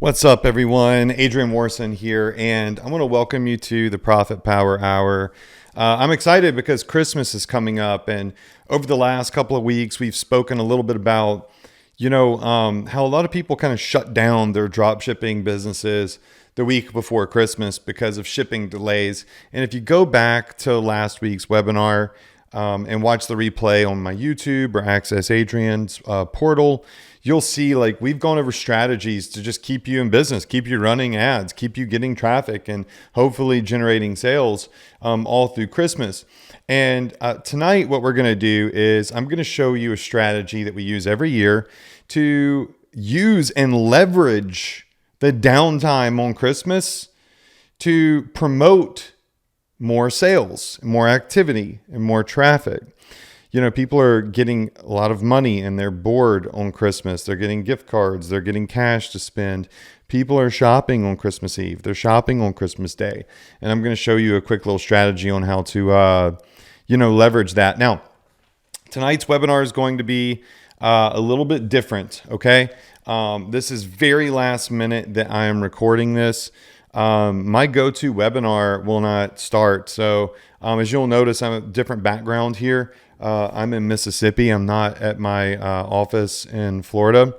What's up, everyone? Adrian Morrison here, and I want to welcome you to the Profit Power Hour. I'm excited because Christmas is coming up, and over the last couple of weeks, we've spoken a little bit about, how a lot of people kind of shut down their drop shipping businesses the week before Christmas because of shipping delays. And if you go back to last week's webinar, and watch the replay on my YouTube or access Adrian's portal, you'll see like we've gone over strategies to just keep you in business, keep you running ads, keep you getting traffic, and hopefully generating sales all through Christmas. And tonight, what we're going to do is I'm going to show you a strategy that we use every year to use and leverage the downtime on Christmas to promote more sales, more activity, and more traffic. People are getting a lot of money and they're bored on Christmas. They're getting gift cards. They're getting cash to spend. People are shopping on Christmas Eve. They're shopping on Christmas Day. And I'm going to show you a quick little strategy on how to, leverage that. Now, tonight's webinar is going to be a little bit different. Okay. This is very last minute that I am recording this. My go-to webinar will not start. So as you'll notice, I'm a different background here. I'm in Mississippi. I'm not at my office in Florida.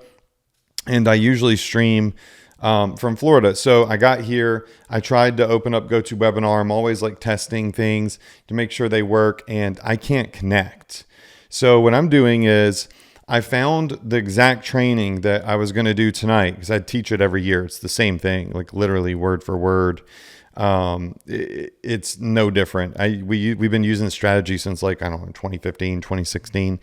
And I usually stream from Florida. So I got here. I tried to open up GoToWebinar. I'm always like testing things to make sure they work, and I can't connect. So what I'm doing is I found the exact training that I was going to do tonight because I teach it every year. It's the same thing, like literally word for word. It's no different. We've been using the strategy since 2015, 2016.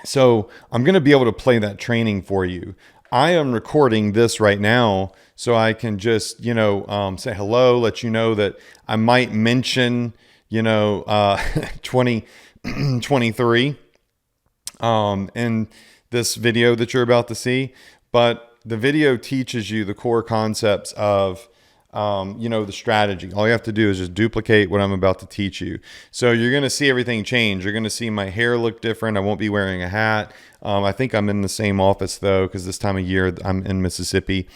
So I'm going to be able to play that training for you. I am recording this right now so I can just, say hello, let you know that I might mention, 2023. In this video that you're about to see, but the video teaches you the core concepts of, the strategy. All you have to do is just duplicate what I'm about to teach you. So you're going to see everything change. You're going to see my hair look different. I won't be wearing a hat. I think I'm in the same office though, because this time of year I'm in Mississippi.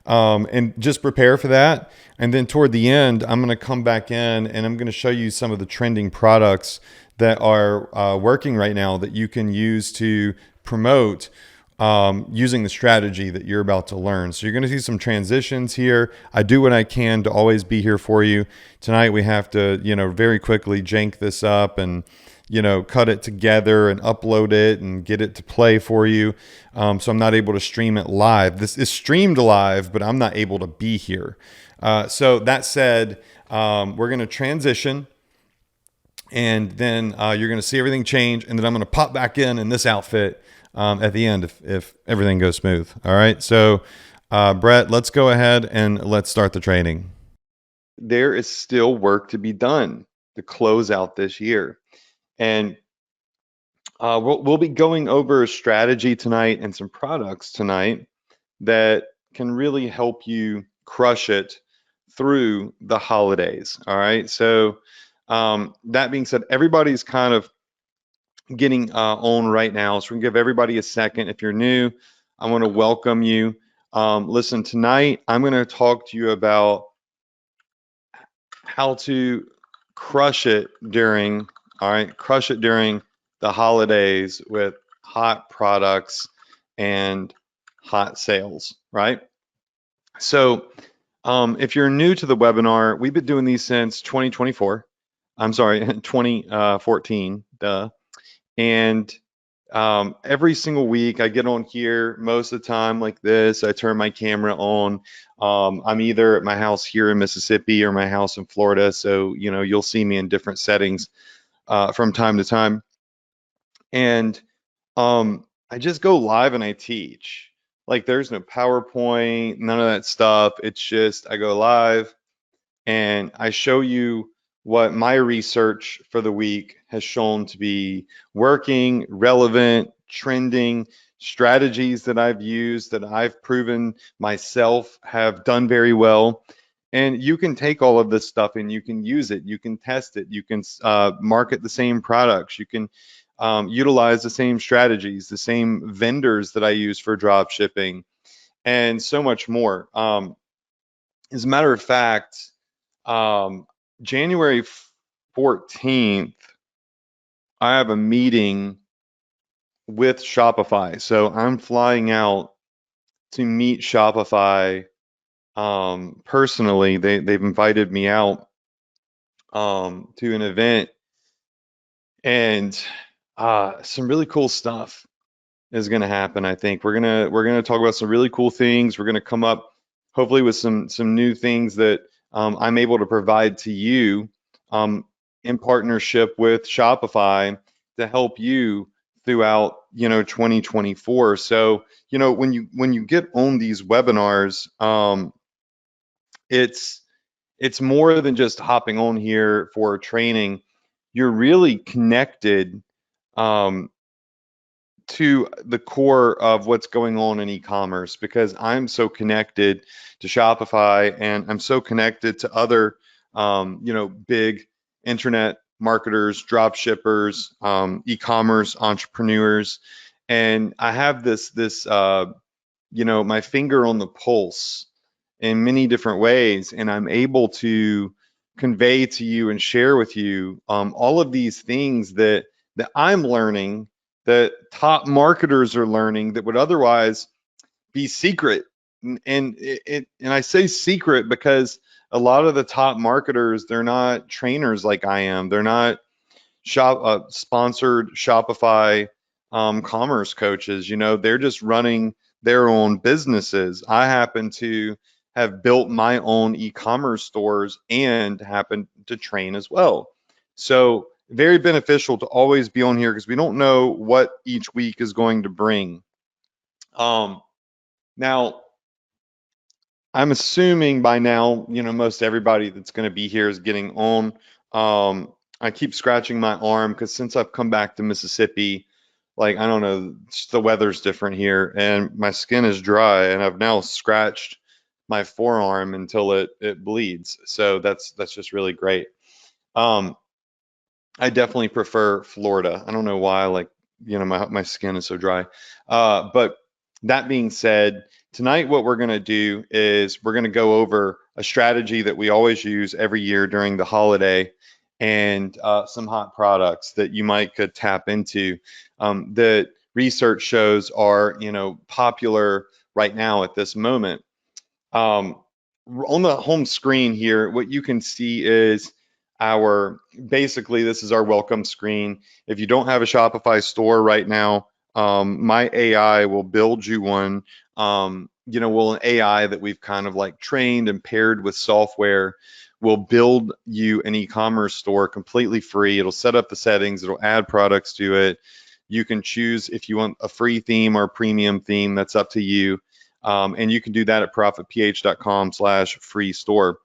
And just prepare for that. And then toward the end, I'm going to come back in and I'm going to show you some of the trending products that are working right now that you can use to promote using the strategy that you're about to learn. So you're going to see some transitions here. I do what I can to always be here for you. Tonight we have to, very quickly jank this up and, cut it together and upload it and get it to play for you. So I'm not able to stream it live. This is streamed live, but I'm not able to be here. So that said, we're going to transition. And then you're going to see everything change. And then I'm going to pop back in this outfit at the end if everything goes smooth. All right. So, Brett, let's go ahead and let's start the training. There is still work to be done to close out this year. And we'll be going over a strategy tonight and some products tonight that can really help you crush it through the holidays. All right. So, that being said, everybody's kind of getting on right now. So we can give everybody a second. If you're new, I want to welcome you. Listen, tonight, I'm going to talk to you about how to crush it during the holidays with hot products and hot sales, right? So if you're new to the webinar, we've been doing these since 2024. I'm sorry, 2014, and every single week I get on here most of the time like this. I turn my camera on. I'm either at my house here in Mississippi or my house in Florida. So, you'll see me in different settings from time to time. And I just go live and I teach. Like there's no PowerPoint, none of that stuff. It's just I go live and I show you what my research for the week has shown to be working, relevant, trending strategies that I've used that I've proven myself have done very well. And you can take all of this stuff and you can use it. You can test it. You can market the same products. You can utilize the same strategies, the same vendors that I use for drop shipping. and so much more. As a matter of fact, um, January 14th, I have a meeting with Shopify. So I'm flying out to meet Shopify personally. They've invited me out to an event, and some really cool stuff is going to happen. I think we're gonna talk about some really cool things. We're going to come up hopefully with some new things that I'm able to provide to you um, in partnership with Shopify to help you throughout 2024. So when you get on these webinars, it's it's more than just hopping on here for training. You're really connected um, to the core of what's going on in e-commerce, because I'm so connected to Shopify and I'm so connected to other, big internet marketers, drop shippers, e-commerce entrepreneurs, and I have this, my finger on the pulse in many different ways, and I'm able to convey to you and share with you all of these things that I'm learning, that top marketers are learning, that would otherwise be secret. And I say secret because a lot of the top marketers, they're not trainers like I am. They're not sponsored Shopify commerce coaches. They're just running their own businesses. I happen to have built my own e-commerce stores and happen to train as well. So very beneficial to always be on here, because we don't know what each week is going to bring. Now, I'm assuming by now, most everybody that's going to be here is getting on. I keep scratching my arm because since I've come back to Mississippi, like, I don't know, the weather's different here and my skin is dry, and I've now scratched my forearm until it bleeds. So that's just really great. Um, I definitely prefer Florida. I don't know why, like, my skin is so dry. But that being said, tonight what we're going to do is we're going to go over a strategy that we always use every year during the holiday, and some hot products that you might could tap into that research shows are, popular right now at this moment. Um, on the home screen here, what you can see is basically, this is our welcome screen. If you don't have a Shopify store right now, my AI will build you one. An AI that we've kind of like trained and paired with software will build you an e-commerce store completely free. It'll set up the settings, it'll add products to it. You can choose if you want a free theme or a premium theme. That's up to you. And you can do that at profitph.com/free store.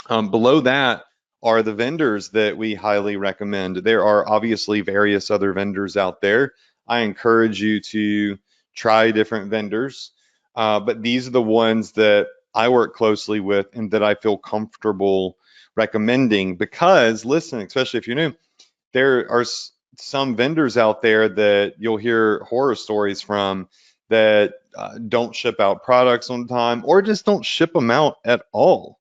Below that are the vendors that we highly recommend. There are obviously various other vendors out there. I encourage you to try different vendors, but these are the ones that I work closely with and that I feel comfortable recommending, because, listen, especially if you're new, there are some vendors out there that you'll hear horror stories from that don't ship out products on time, or just don't ship them out at all.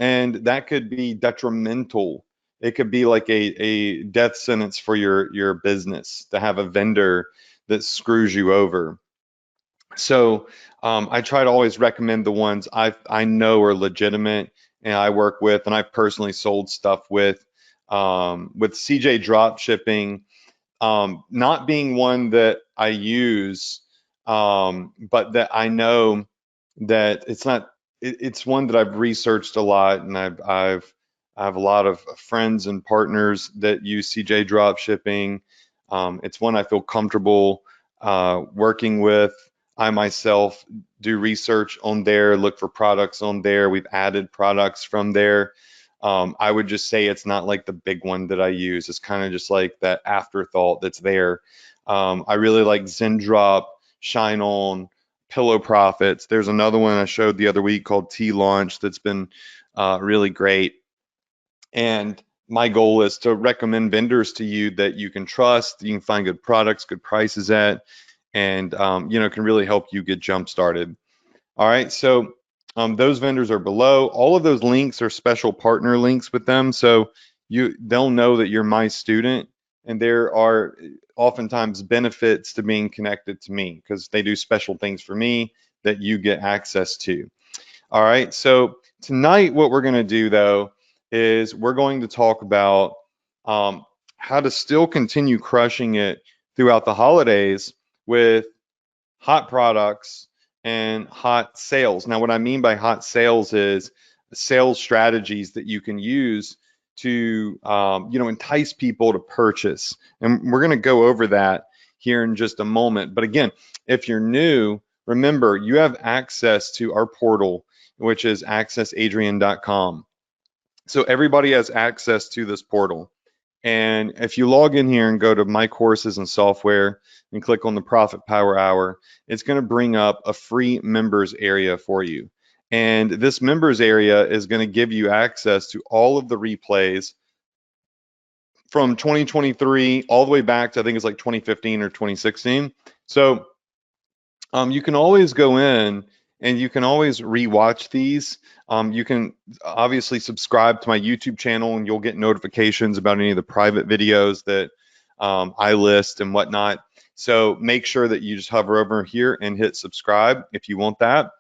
And that could be detrimental. It could be like a death sentence for your business to have a vendor that screws you over. So I try to always recommend the ones I know are legitimate and I work with, and I've personally sold stuff with. With CJ Dropshipping, not being one that I use, but that I know that it's not. It's one that I've researched a lot, and I have a lot of friends and partners that use CJ Dropshipping. It's one I feel comfortable working with. I myself do research on there, look for products on there. We've added products from there. I would just say it's not like the big one that I use. It's kind of just like that afterthought that's there. I really like Zendrop, Shine On, Pillow Profits. There's another one I showed the other week called T Launch that's been really great. And my goal is to recommend vendors to you that you can trust, you can find good products, good prices at, and can really help you get jump started. All right, so those vendors are below. All of those links are special partner links with them, so they'll know that you're my student, and there are oftentimes benefits to being connected to me because they do special things for me that you get access to. All right, so tonight what we're going to do though is we're going to talk about how to still continue crushing it throughout the holidays with hot products and hot sales. Now, what I mean by hot sales is sales strategies that you can use to, entice people to purchase. And we're going to go over that here in just a moment. But again, if you're new, remember you have access to our portal, which is accessadrian.com. So everybody has access to this portal. And if you log in here and go to my courses and software and click on the Profit Power Hour, it's going to bring up a free members area for you. And this members area is going to give you access to all of the replays from 2023 all the way back to I think it's like 2015 or 2016. So you can always go in and you can always rewatch these. You can obviously subscribe to my YouTube channel and you'll get notifications about any of the private videos that I list and whatnot. So make sure that you just hover over here and hit subscribe if you want that.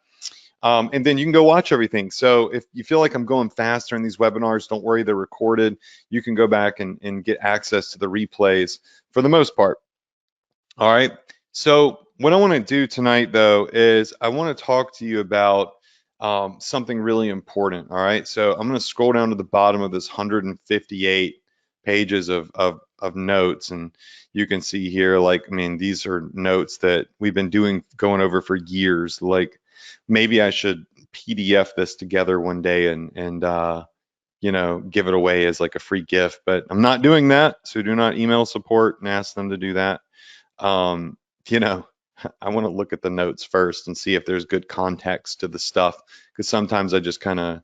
And then you can go watch everything. So if you feel like I'm going faster in these webinars, don't worry, they're recorded. You can go back and get access to the replays for the most part. All right. So what I want to do tonight, though, is I want to talk to you about something really important. All right. So I'm going to scroll down to the bottom of this 158 pages of notes. And you can see here, like, I mean, these are notes that we've been going over for years. Like, maybe I should PDF this together one day and give it away as like a free gift, but I'm not doing that. So do not email support and ask them to do that. you know, I want to look at the notes first and see if there's good context to the stuff, because sometimes I just kind of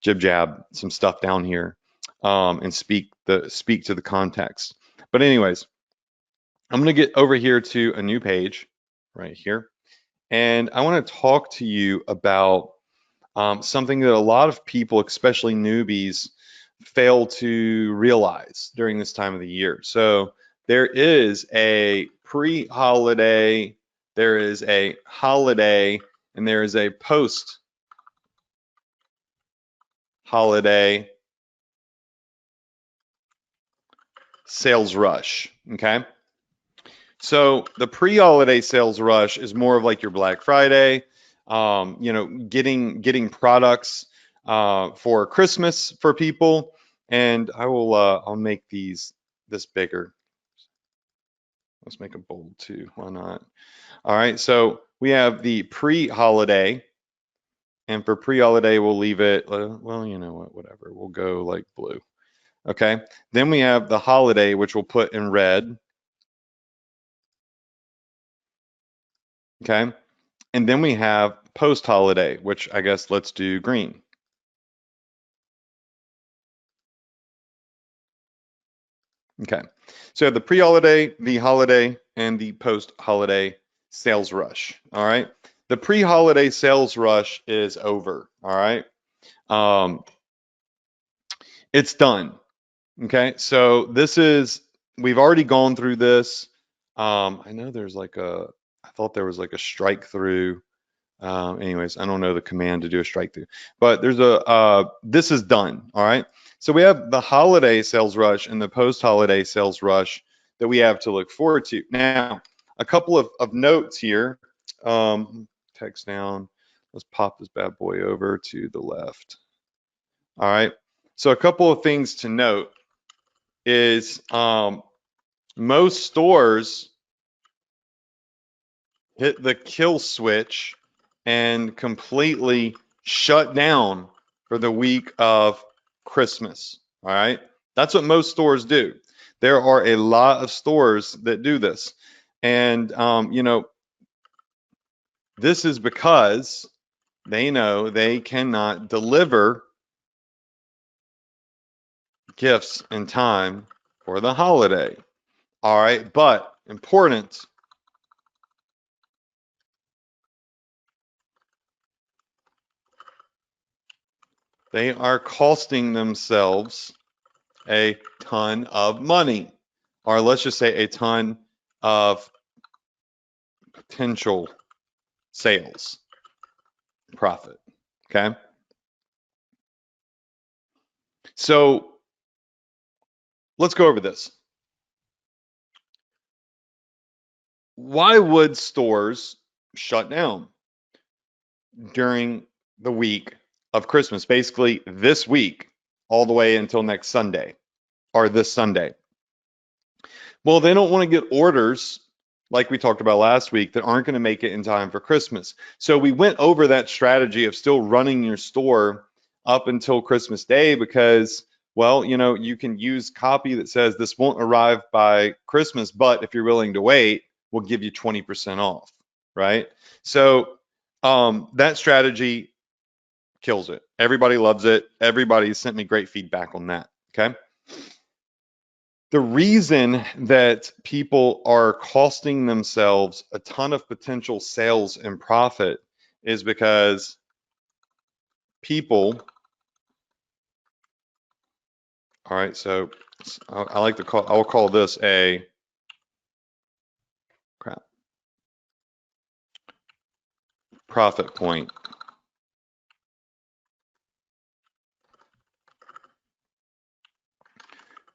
jib jab some stuff down here and speak to the context. But anyways, I'm going to get over here to a new page right here, and I want to talk to you about something that a lot of people, especially newbies, fail to realize during this time of the year. So there is a pre-holiday, there is a holiday, and there is a post-holiday sales rush, okay? So the pre-holiday sales rush is more of like your Black Friday, getting products for Christmas for people. And I'll make this bigger. Let's make it bold too. Why not? All right. So we have the pre-holiday, and for pre-holiday we'll leave it. Well, you know what? Whatever. We'll go like blue. Okay. Then we have the holiday, which we'll put in red. Okay. And then we have post-holiday, which I guess let's do green. Okay, so the pre-holiday, the holiday, and the post-holiday sales rush. All right, the pre-holiday sales rush is over. All right, it's done. Okay, so we've already gone through this. I know I thought there was like a strike through. Anyways, I don't know the command to do a strike through, but this is done. All right. So we have the holiday sales rush and the post-holiday sales rush that we have to look forward to. Now, a couple of notes here. Text down. Let's pop this bad boy over to the left. All right. So a couple of things to note is most stores hit the kill switch and completely shut down for the week of Christmas. All right. That's what most stores do. There are a lot of stores that do this. And, this is because they know they cannot deliver gifts in time for the holiday. All right. But important, They are costing themselves a ton of money, or let's just say a ton of potential sales profit. Okay. So let's go over this. Why would stores shut down during the week of Christmas? Basically, this week, all the way until next Sunday or this Sunday. Well, they don't want to get orders like we talked about last week that aren't going to make it in time for Christmas. So we went over that strategy of still running your store up until Christmas Day because, well, you know, you can use copy that says this won't arrive by Christmas, but if you're willing to wait, we'll give you 20% off, right? So that strategy kills it. Everybody loves it. Everybody sent me great feedback on that, okay? The reason that people are costing themselves a ton of potential sales and profit is because people, all right, so I like to call, I'll call this a profit point.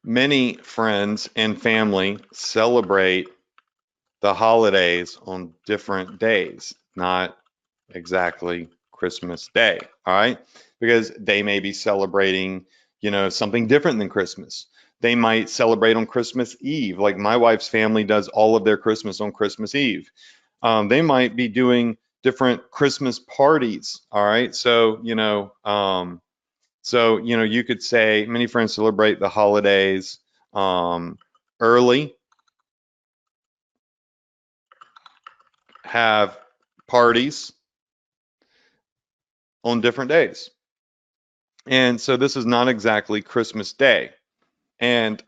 Many friends and family celebrate the holidays on different days, not exactly Christmas Day, all right? Because they may be celebrating, you know, something different than Christmas. They might celebrate on Christmas Eve, like my wife's family does all of their Christmas on Christmas Eve. They might be doing different Christmas parties, all right? So, you know, you could say many friends celebrate the holidays early, have parties on different days. And so this is not exactly Christmas Day. And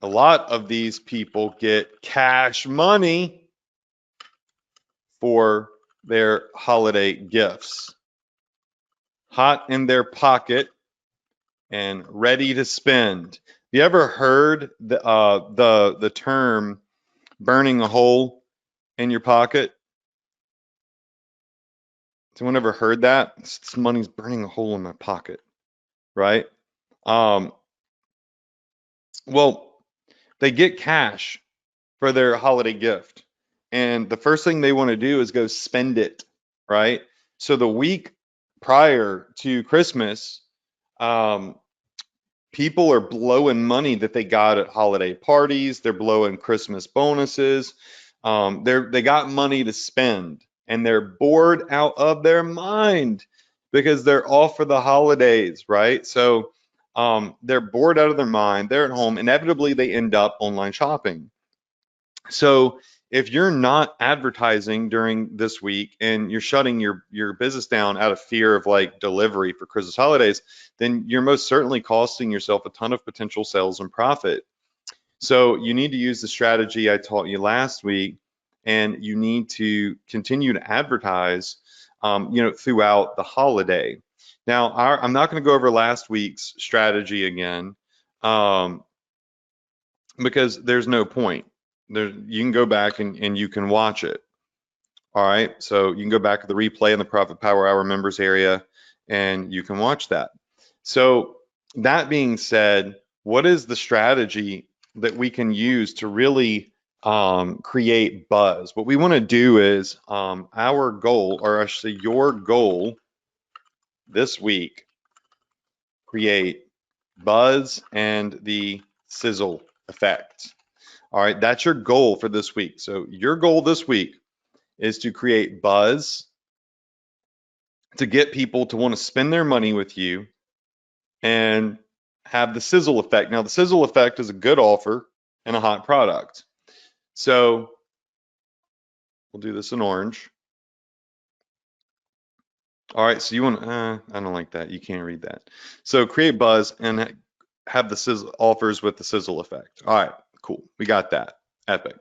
a lot of these people get cash money for their holiday gifts, hot in their pocket and ready to spend. You ever heard the term burning a hole in your pocket? Someone ever heard that? This money's burning a hole in my pocket, right? Um, well, they get cash for their holiday gift, and the first thing they want to do is go spend it, right? So the week prior to Christmas, um, people are blowing money that they got at holiday parties. They're blowing Christmas bonuses. They got money to spend, and they're bored out of their mind because they're off for the holidays, right? So they're bored out of their mind. They're at home. Inevitably, they end up online shopping. So if you're not advertising during this week and you're shutting your business down out of fear of like delivery for Christmas holidays, then you're most certainly costing yourself a ton of potential sales and profit. So you need to use the strategy I taught you last week, and you need to continue to advertise, you know, throughout the holiday. Now, I'm not going to go over last week's strategy again, because there's no point. You can go back and you can watch it. All right, so you can go back to the replay in the Profit Power Hour members area and you can watch that. So that being said, what is the strategy that we can use to really create buzz? What we want to do is our goal, or I should say your goal this week, create buzz and the sizzle effect. All right, that's your goal for this week. So your goal this week is to create buzz, to get people to want to spend their money with you, and have the sizzle effect. Now, the sizzle effect is a good offer and a hot product. So we'll do this in orange. All right, so you want I don't like that. You can't read that. So create buzz and have the sizzle offers with the sizzle effect. All right, cool. We got that. Epic.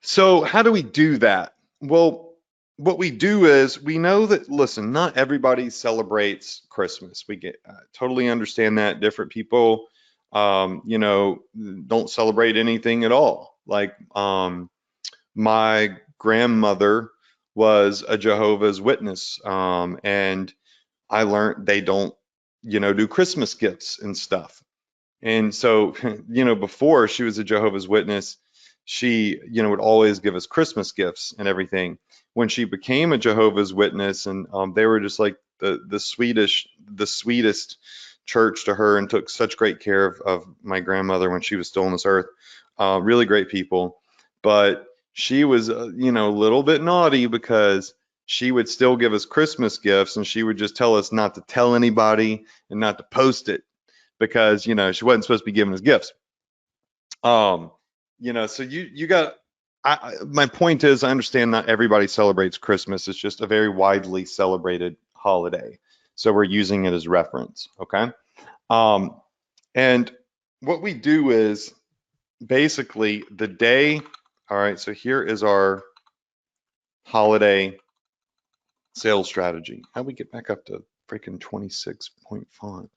So how do we do that? Well, what we do is we know that, listen, not everybody celebrates Christmas. We get totally understand that. Different people, don't celebrate anything at all. Like my grandmother was a Jehovah's Witness, and I learned they don't, do Christmas gifts and stuff. And so, before she was a Jehovah's Witness, she, would always give us Christmas gifts and everything. When she became a Jehovah's Witness, and they were just like the sweetest church to her, and took such great care of my grandmother when she was still on this earth. Really great people, but she was, a little bit naughty because she would still give us Christmas gifts, and she would just tell us not to tell anybody and not to post it because she wasn't supposed to be giving us gifts. So you got. My point is, I understand not everybody celebrates Christmas. It's just a very widely celebrated holiday, so we're using it as reference. Okay, and what we do is basically the day. All right, so here is our holiday sales strategy. How do we get back up to freaking 26-point font?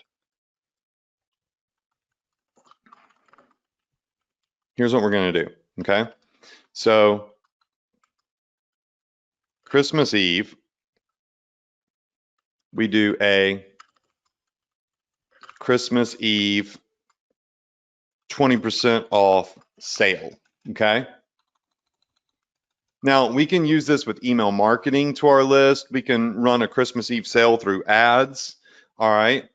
Here's what we're going to do, okay? So Christmas Eve, we do a Christmas Eve 20% off sale, okay? Now, we can use this with email marketing to our list. We can run a Christmas Eve sale through ads, all right?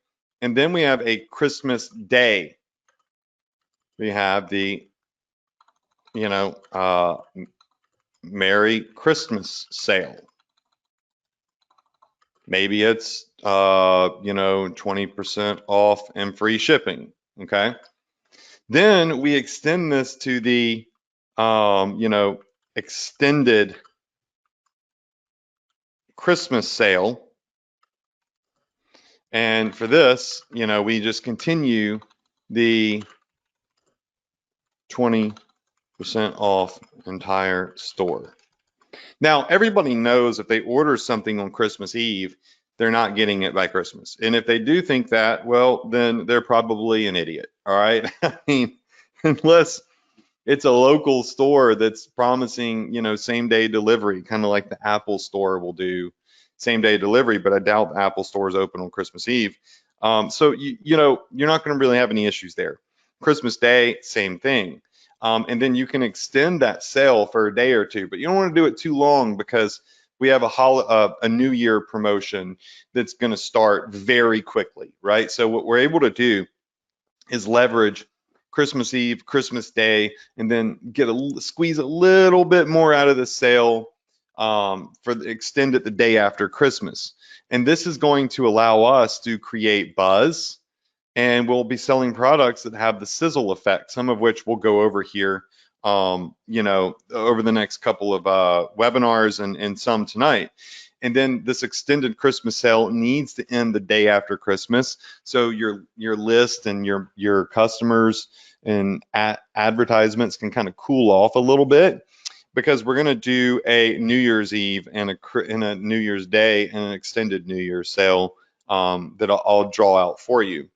And then we have a Christmas Day. We have the Merry Christmas sale. Maybe it's 20% off and free shipping. Okay. Then we extend this to the extended Christmas sale. And for this, we just continue the 20% off entire store. Now, everybody knows if they order something on Christmas Eve, they're not getting it by Christmas. And if they do think that, well, then they're probably an idiot. All right. I mean, unless it's a local store that's promising, same day delivery, kind of like the Apple store will do same day delivery, but I doubt the Apple store is open on Christmas Eve. So, you're not going to really have any issues there. Christmas Day, same thing. And then you can extend that sale for a day or two, but you don't want to do it too long because we have a New Year promotion that's going to start very quickly, right? So what we're able to do is leverage Christmas Eve, Christmas Day, and then squeeze a little bit more out of the sale extend it the day after Christmas. And this is going to allow us to create buzz, and we'll be selling products that have the sizzle effect, some of which we'll go over here, over the next couple of webinars and some tonight. And then this extended Christmas sale needs to end the day after Christmas. So your list and your customers and advertisements can kind of cool off a little bit, because we're going to do a New Year's Eve and a New Year's Day and an extended New Year's sale that I'll draw out for you.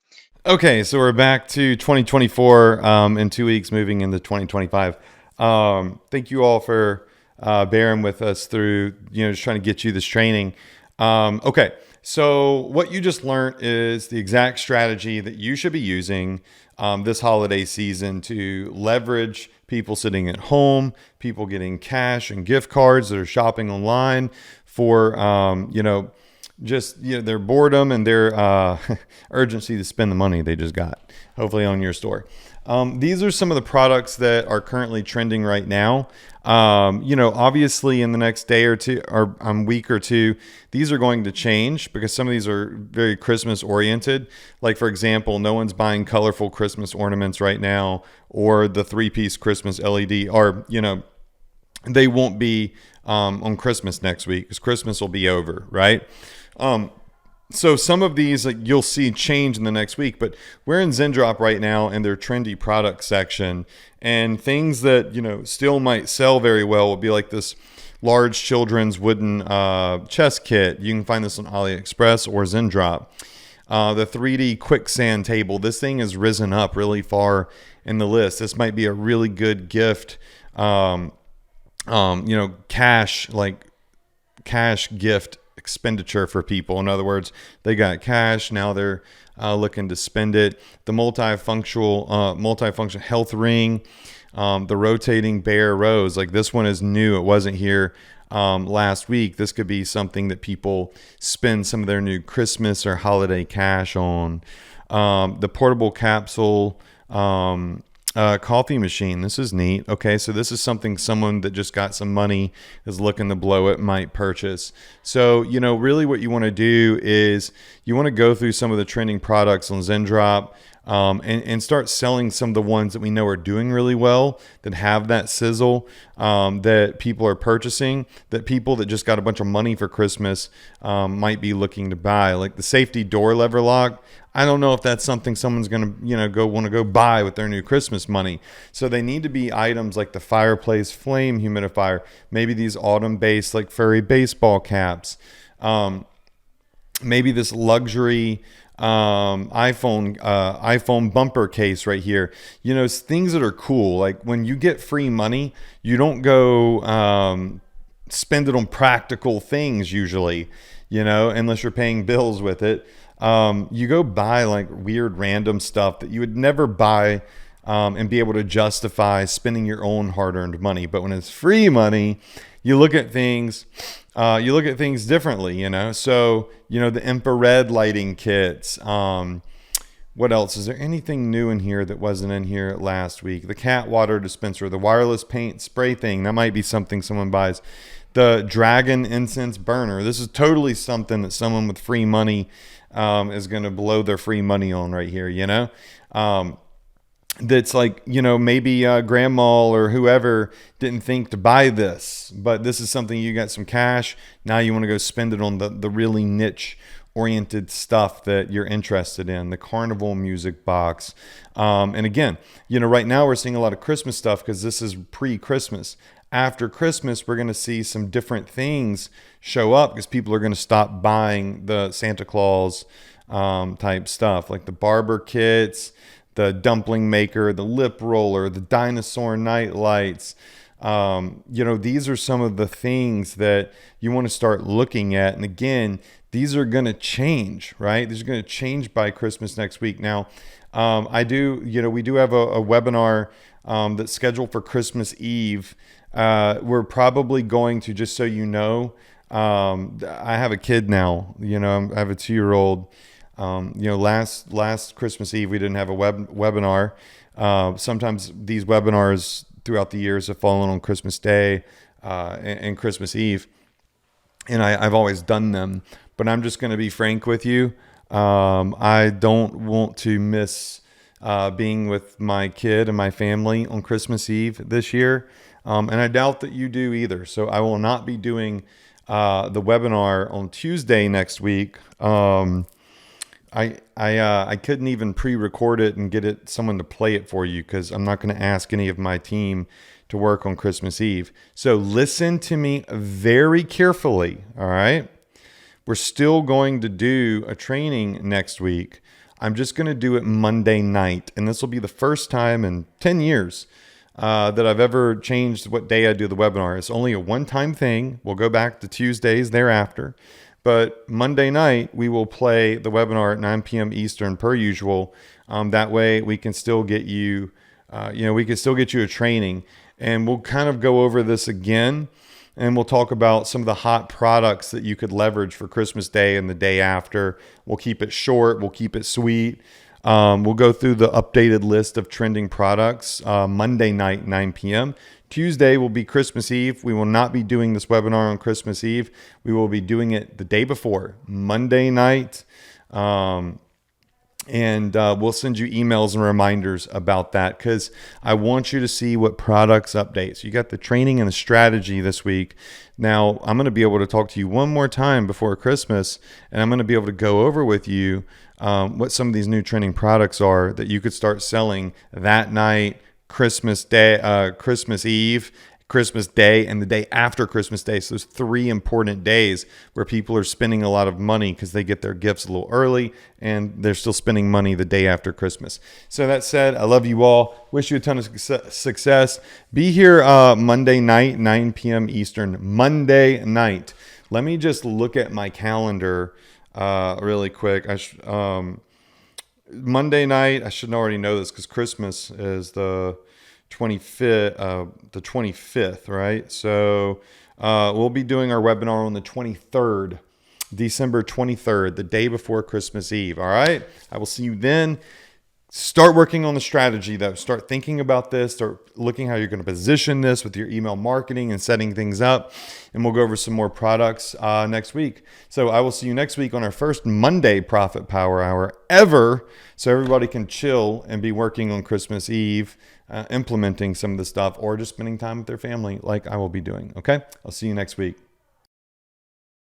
Okay, so we're back to 2024 in 2 weeks, moving into 2025. Thank you all for bearing with us through, just trying to get you this training. Okay, so what you just learned is the exact strategy that you should be using this holiday season to leverage people sitting at home, people getting cash and gift cards that are shopping online for, their boredom and their urgency to spend the money they just got, hopefully on your store. These are some of the products that are currently trending right now. Obviously in the next day or two or week or two, these are going to change because some of these are very Christmas oriented. Like, for example, no one's buying colorful Christmas ornaments right now, or the 3-piece Christmas LED, or, they won't be on Christmas next week because Christmas will be over, right? So some of these you'll see change in the next week, but we're in ZenDrop right now in their trendy product section, and things that still might sell very well will be like this large children's wooden chess kit. You can find this on AliExpress or Zendrop. The 3D quicksand table. This thing has risen up really far in the list. This might be a really good gift. Cash gift expenditure for people. In other words, they got cash. Now they're looking to spend it. The multifunction health ring, the rotating bear rose. Like this one is new. It wasn't here last week. This could be something that people spend some of their new Christmas or holiday cash on. The portable capsule coffee machine. This is neat. Okay, so this is something someone that just got some money is looking to blow it might purchase. So, really what you want to do is you want to go through some of the trending products on Zendrop and start selling some of the ones that we know are doing really well, that have that sizzle, that people are purchasing, that people that just got a bunch of money for Christmas might be looking to buy. Like the safety door lever lock. I don't know if that's something someone's going to want to go buy with their new Christmas money. So they need to be items like the fireplace flame humidifier, maybe these autumn-based like furry baseball caps, maybe this luxury iPhone bumper case right here. Things that are cool. Like when you get free money, you don't go spend it on practical things usually, unless you're paying bills with it. You go buy like weird random stuff that you would never buy and be able to justify spending your own hard-earned money. But when it's free money, you look at things differently, So, the infrared lighting kits. What else? Is there anything new in here that wasn't in here last week? The cat water dispenser, the wireless paint spray thing. That might be something someone buys. The dragon incense burner. This is totally something that someone with free money is going to blow their free money on right here, that's like, maybe grandma or whoever didn't think to buy this, but this is something you got some cash. Now you want to go spend it on the really niche oriented stuff that you're interested in. The carnival music box. And again, right now we're seeing a lot of Christmas stuff because this is pre-Christmas. After Christmas, we're going to see some different things show up because people are going to stop buying the Santa Claus type stuff, like the barber kits, the dumpling maker, the lip roller, the dinosaur night lights. These are some of the things that you want to start looking at. And again, these are going to change, right? These are going to change by Christmas next week. Now, we do have a webinar that's scheduled for Christmas Eve. We're probably going to, just so you know, I have a kid now, I have a 2-year-old. Last Christmas Eve, we didn't have a webinar. Sometimes these webinars throughout the years have fallen on Christmas Day and Christmas Eve. And I've always done them, but I'm just going to be frank with you. I don't want to miss being with my kid and my family on Christmas Eve this year. And I doubt that you do either. So I will not be doing the webinar on Tuesday next week. I couldn't even pre-record it and get someone to play it for you because I'm not going to ask any of my team to work on Christmas Eve. So listen to me very carefully, all right? We're still going to do a training next week. I'm just going to do it Monday night, and this will be the first time in 10 years that I've ever changed what day I do the webinar. It's only a one-time thing. We'll go back to Tuesdays thereafter. But Monday night, we will play the webinar at 9 p.m. Eastern per usual. That way we can still get you, a training. And we'll kind of go over this again. And we'll talk about some of the hot products that you could leverage for Christmas Day and the day after. We'll keep it short. We'll keep it sweet. We'll go through the updated list of trending products Monday night, 9 p.m. Tuesday will be Christmas Eve. We will not be doing this webinar on Christmas Eve. We will be doing it the day before, Monday night. And we'll send you emails and reminders about that because I want you to see what products update. So you got the training and the strategy this week. Now, I'm going to be able to talk to you one more time before Christmas, and I'm going to be able to go over with you what some of these new trending products are that you could start selling that night, Christmas Day, Christmas Eve, Christmas Day and the day after Christmas Day. So those 3 important days where people are spending a lot of money because they get their gifts a little early and they're still spending money the day after Christmas. So that said, I love you all. Wish you a ton of success. Be here Monday night, 9 p.m. Eastern. Monday night. Let me just look at my calendar really quick. Monday night, I should already know this because Christmas is the 25th, right? So we'll be doing our webinar on the 23rd, December 23rd, the day before Christmas Eve. All right. I will see you then. Start working on the strategy though. Start thinking about this. Start looking how you're going to position this with your email marketing and setting things up. And we'll go over some more products next week. So I will see you next week on our first Monday Profit Power Hour ever. So everybody can chill and be working on Christmas Eve, implementing some of the stuff or just spending time with their family like I will be doing. Okay. I'll see you next week.